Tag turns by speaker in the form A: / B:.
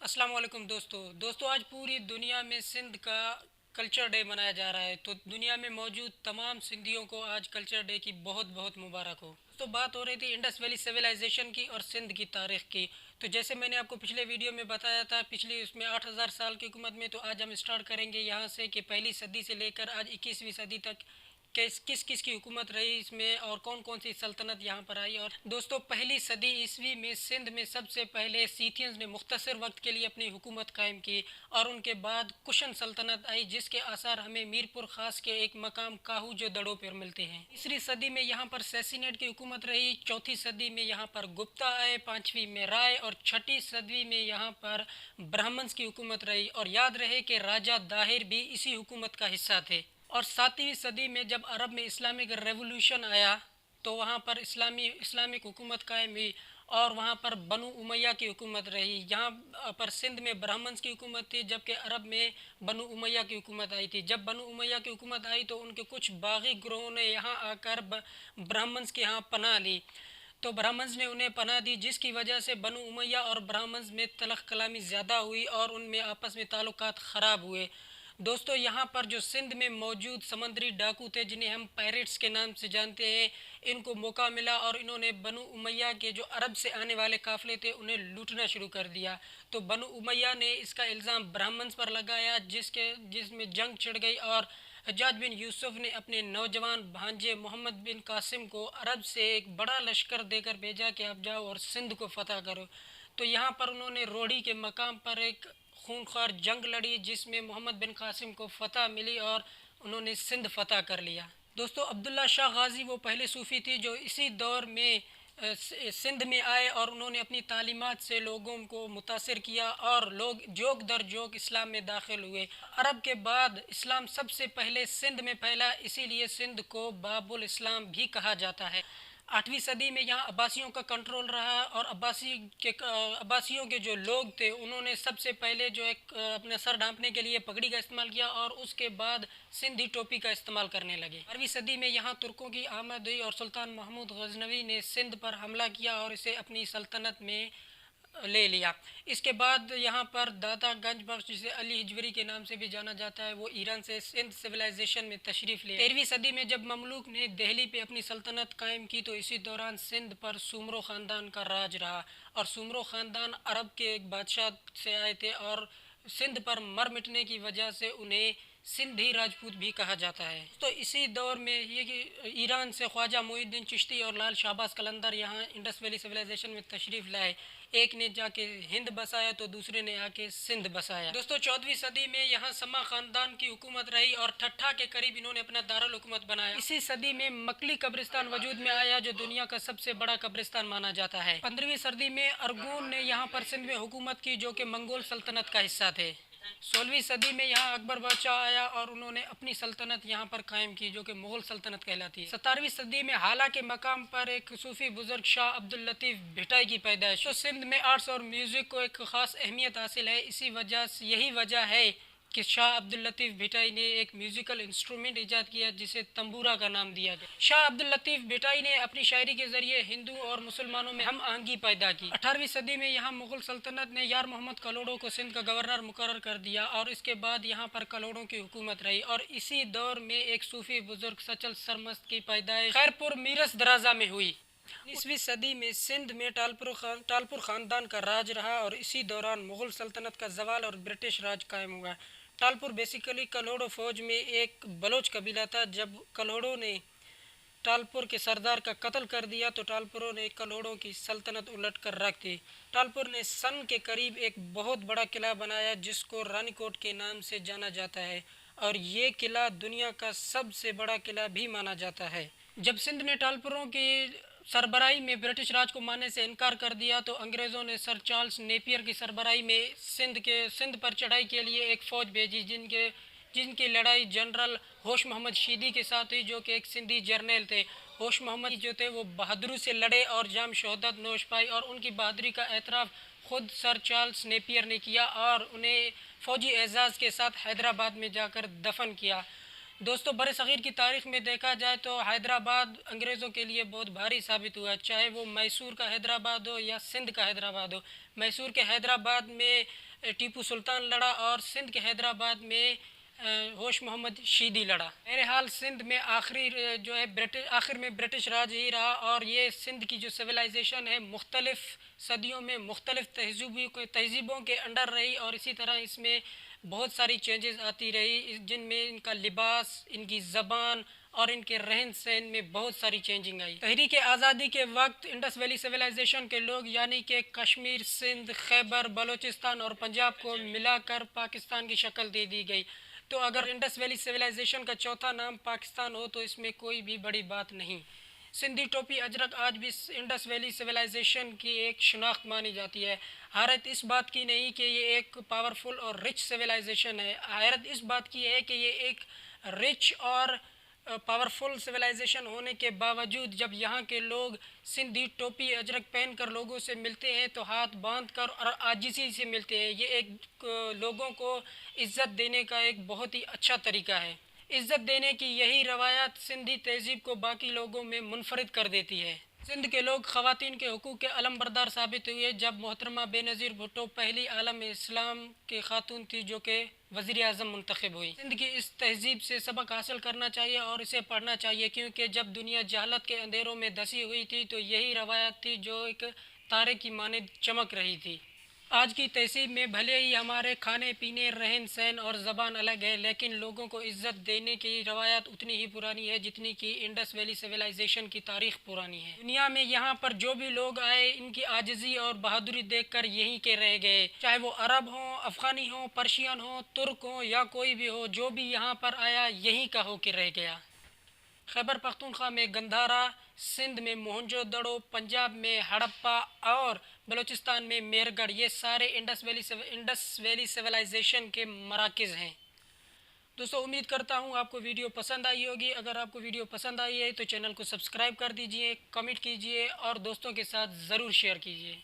A: अस्सलाम वालेकुम दोस्तों आज पूरी दुनिया में सिंध का कल्चर डे मनाया जा रहा है। तो दुनिया में मौजूद तमाम सिंधियों को आज कल्चर डे की बहुत बहुत मुबारक हो। तो बात हो रही थी इंडस वैली सिविलाइजेशन की और सिंध की तारीख की। तो जैसे मैंने आपको पिछले वीडियो में बताया था, पिछली उसमें 8000 साल की हुकूमत में, तो आज हम स्टार्ट करेंगे यहाँ से कि पहली सदी से लेकर आज 21वीं सदी तक किस किस की हुकूमत रही इसमें और कौन कौन सी सल्तनत यहाँ पर आई। और दोस्तों, पहली सदी ईस्वी में सिंध में सबसे पहले सीथियंस ने मुख्तसर वक्त के लिए अपनी हुकूमत कायम की और उनके बाद कुशन सल्तनत आई, जिसके आसार हमें मीरपुर खास के एक मकाम काहू जो दड़ों पर मिलते हैं। तीसरी सदी में यहाँ पर सैसिनेट की हुकूमत रही। चौथी सदी में यहाँ पर गुप्ता आए, पाँचवीं में राय और छठी सदी में यहाँ पर ब्राह्मण्स की हुकूमत रही। और याद रहे कि राजा दाहिर भी इसी हुकूमत का हिस्सा थे। और सातवीं सदी में जब अरब में इस्लामिक रेवोल्यूशन आया तो वहाँ पर इस्लामिक हुकूमत कायम हुई और वहाँ पर बनु उमैया की हुकूमत रही। यहाँ पर सिंध में ब्राह्मण्स की हुकूमत थी, जबकि अरब में बनु उमैया की हुकूमत आई थी। जब बनु उमैया की हुकूमत आई तो उनके कुछ बागी ग्रोहों ने यहाँ आकर ब्राह्मण्स के यहाँ पनाह ली। तो ब्राह्मण्स ने उन्हें पनाह दी, जिसकी वजह से बनु उमैया और ब्राह्मण्स में तलख कलामी ज़्यादा हुई और उनमें आपस में ताल्लुकात ख़राब हुए। दोस्तों, यहाँ पर जो सिंध में मौजूद समंदरी डाकू थे, जिन्हें हम पायरेट्स के नाम से जानते हैं, इनको मौका मिला और इन्होंने बनु उमैया के जो अरब से आने वाले काफ़िले थे उन्हें लूटना शुरू कर दिया। तो बनु उमैया ने इसका इल्ज़ाम ब्राह्मण्स पर लगाया, जिसमें जंग छिड़ गई और हज्जाज बिन यूसुफ ने अपने नौजवान भांजे मोहम्मद बिन कासिम को अरब से एक बड़ा लश्कर देकर भेजा कि आप जाओ और सिंध को फतह करो। तो यहाँ पर उन्होंने रोड़ी के मकाम पर एक खूनख्वार जंग लड़ी, जिसमें मोहम्मद बिन कासिम को फतह मिली और उन्होंने सिंध फतह कर लिया। दोस्तों, अब्दुल्ला शाह गाजी वो पहले सूफ़ी थे जो इसी दौर में सिंध में आए और उन्होंने अपनी तालीमात से लोगों को मुतासिर किया और लोग जोक दर जोक इस्लाम में दाखिल हुए। अरब के बाद इस्लाम सबसे पहले सिंध में फैला, इसीलिए सिंध को बाबुल इस्लाम भी कहा जाता है। 8वीं सदी में यहाँ अब्बासियों का कंट्रोल रहा और अब्बासियों के जो लोग थे उन्होंने सबसे पहले जो एक अपने सर ढांपने के लिए पगड़ी का इस्तेमाल किया और उसके बाद सिंधी टोपी का इस्तेमाल करने लगे। 12वीं सदी में यहाँ तुर्कों की आमद हुई और सुल्तान महमूद गजनवी ने सिंध पर हमला किया और इसे अपनी सल्तनत में ले लिया। इसके बाद यहाँ पर दाता गंज बख्श, जिसे अली हिजवरी के नाम से भी जाना जाता है, वो ईरान से सिंध सिविलाइजेशन में तशरीफ़ ले। 13वीं सदी में जब ममलूक ने दिल्ली पे अपनी सल्तनत कायम की तो इसी दौरान सिंध पर सुमरो ख़ानदान का राज रहा और सुमरो ख़ानदान अरब के एक बादशाह से आए थे और सिंध पर मर मिटने की वजह से उन्हें सिंधी राजपूत भी कहा जाता है। तो इसी दौर में ये कि ईरान से ख्वाजा मोइनुद्दीन चिश्ती और लाल शाहबाज कलंदर यहाँ इंडस वैली सिविलाइजेशन में तशरीफ़ लाए। एक ने जाके हिंद बसाया तो दूसरे ने आके सिंध बसाया। दोस्तों, 14वीं सदी में यहाँ समा खानदान की हुकूमत रही और ठट्ठा के करीब इन्होंने अपना दारुल हुकूमत बनाया। इसी सदी में मकली कब्रिस्तान वजूद में आया, जो दुनिया का सबसे बड़ा कब्रिस्तान माना जाता है। 15वीं सदी में अरगून ने यहाँ पर सिंध में हुकूमत की, जो कि मंगोल सल्तनत का हिस्सा थे। 16वीं सदी में यहाँ अकबर बादशाह आया और उन्होंने अपनी सल्तनत यहाँ पर कायम की, जो कि मुगल सल्तनत कहलाती है। 17वीं सदी में हाला के मकाम पर एक सूफी बुजुर्ग शाह अब्दुल लतीफ़ भिटाई की पैदाइश। तो सिंध में आर्ट्स और म्यूज़िक को एक ख़ास अहमियत हासिल है। यही वजह है कि शाह अब्दुल लतीफ़ भिटाई ने एक म्यूज़िकल इंस्ट्रूमेंट ईजाद किया जिसे तंबूरा का नाम दिया गया। शाह अब्दुल लतीफ़ भिटाई ने अपनी शायरी के ज़रिए हिंदू और मुसलमानों में हम आहंगी पैदा की। 18वीं सदी में यहाँ मुग़ल सल्तनत ने यार मोहम्मद कलोड़ों को सिंध का गवर्नर मुकर्रर कर दिया और इसके बाद यहाँ पर कलोड़ों की हुकूमत रही। और इसी दौर में एक सूफ़ी बुजुर्ग सचल सरमस्त की पैदाइश खैरपुर मीरस दराजा में हुई। 19वीं सदी में सिंध में टालपुर ख़ानदान का राज रहा और इसी दौरान मुग़ल सल्तनत का ज़वाल और ब्रिटिश राज कायम हुआ। टालपुर बेसिकली कलोड़ो फ़ौज में एक बलोच कबीला था। जब कलोड़ों ने टालपुर के सरदार का कत्ल कर दिया तो टालपुरों ने कलोड़ों की सल्तनत उलट कर रख दी। टालपुर ने सन के करीब एक बहुत बड़ा किला बनाया जिसको रानीकोट के नाम से जाना जाता है और ये किला दुनिया का सबसे बड़ा किला भी माना जाता है। जब सिंध ने टालपुरों की सरबराही में ब्रिटिश राज को मानने से इनकार कर दिया तो अंग्रेज़ों ने सर चार्ल्स नेपियर की सरबराही में सिंध पर चढ़ाई के लिए एक फ़ौज भेजी, जिनकी लड़ाई जनरल होश मोहम्मद शीदी के साथ हुई, जो कि एक सिंधी जर्नल थे। होश मोहम्मद जो थे वो बहादुरी से लड़े और जाम शहादत नोश पाई और उनकी बहादुरी का एतराफ़ खुद सर चार्ल्स नेपियर ने किया और उन्हें फ़ौजी एजाज़ के साथ हैदराबाद में जाकर दफन किया। दोस्तों, बरसग़ीर की तारीख़ में देखा जाए तो हैदराबाद अंग्रेज़ों के लिए बहुत भारी साबित हुआ, चाहे वो मैसूर का हैदराबाद हो या सिंध का हैदराबाद हो। मैसूर के हैदराबाद में टीपू सुल्तान लड़ा और सिंध के हैदराबाद में होश मोहम्मद शीदी लड़ा। मेरे हाल सिंध में आखिरी जो है आखिर में ब्रिटिश राज ही रहा और ये सिंध की जो सिविलाइजेशन है मुख्तलिफ सदियों में मुख्तलिफ तहजीबों के अंडर रही और इसी तरह इसमें बहुत सारी चेंजेस आती रही, जिनमें इनका लिबास, इनकी ज़बान और इनके रहन सहन में बहुत सारी चेंजिंग आई। तहरीक आज़ादी के वक्त इंडस वैली सिविलाइजेशन के लोग यानी कि कश्मीर, सिंध, खैबर, बलूचिस्तान और पंजाब को मिलाकर पाकिस्तान की शक्ल दे दी गई। तो अगर इंडस वैली सिविलाइजेशन का चौथा नाम पाकिस्तान हो तो इसमें कोई भी बड़ी बात नहीं। सिंधी टोपी अजरक आज भी इंडस वैली सिविलाइजेशन की एक शनाख्त मानी जाती है। हैरत इस बात की नहीं कि ये एक पावरफुल और रिच सिविलाइजेशन है, हैरत इस बात की है कि ये एक रिच और पावरफुल सिविलाइजेशन होने के बावजूद जब यहाँ के लोग सिंधी टोपी अजरक पहन कर लोगों से मिलते हैं तो हाथ बांध कर और आजिज़ी से मिलते हैं। ये एक लोगों को इज़्ज़त देने का एक बहुत ही अच्छा तरीका है। इज़्ज़त देने की यही रवायत सिंधी तहज़ीब को बाकी लोगों में मुनफरिद कर देती है। सिंध के लोग ख़वातीन के हुकूक़ के अलमबरदार साबित हुए जब मोहतरमा बेनज़ीर भुट्टो पहली आलम इस्लाम की खातून थी जो कि वज़ीर आज़म मुंतखब हुई। सिंध की इस तहज़ीब से सबक हासिल करना चाहिए और इसे पढ़ना चाहिए, क्योंकि जब दुनिया जहालत के अंधेरों में धसी हुई थी तो यही रवायत थी जो एक तारे की मानद चमक रही थी। आज की तहसीब में भले ही हमारे खाने पीने, रहन सहन और ज़बान अलग है, लेकिन लोगों को इज़्ज़त देने की रवायत उतनी ही पुरानी है जितनी कि इंडस वैली सिविलाइजेशन की तारीख़ पुरानी है। दुनिया में यहाँ पर जो भी लोग आए इनकी आजिज़ी और बहादुरी देखकर यहीं के रह गए, चाहे वो अरब हों, अफ़गानी हों, पर्शियन हों, तुर्क हों या कोई भी हो, जो भी यहाँ पर आया यहीं का हो के रह गया। खैबर पख्तूनख्वा में गंधारा, सिंध में मोहनजोदड़ो, पंजाब में हड़प्पा और बलूचिस्तान में मेरगढ़, ये सारे इंडस वैली सिविलाइजेशन के मराकज़ हैं। दोस्तों उम्मीद करता हूँ आपको वीडियो पसंद आई होगी। अगर आपको वीडियो पसंद आई है तो चैनल को सब्सक्राइब कर दीजिए, कमेंट कीजिए और दोस्तों के साथ ज़रूर शेयर कीजिए।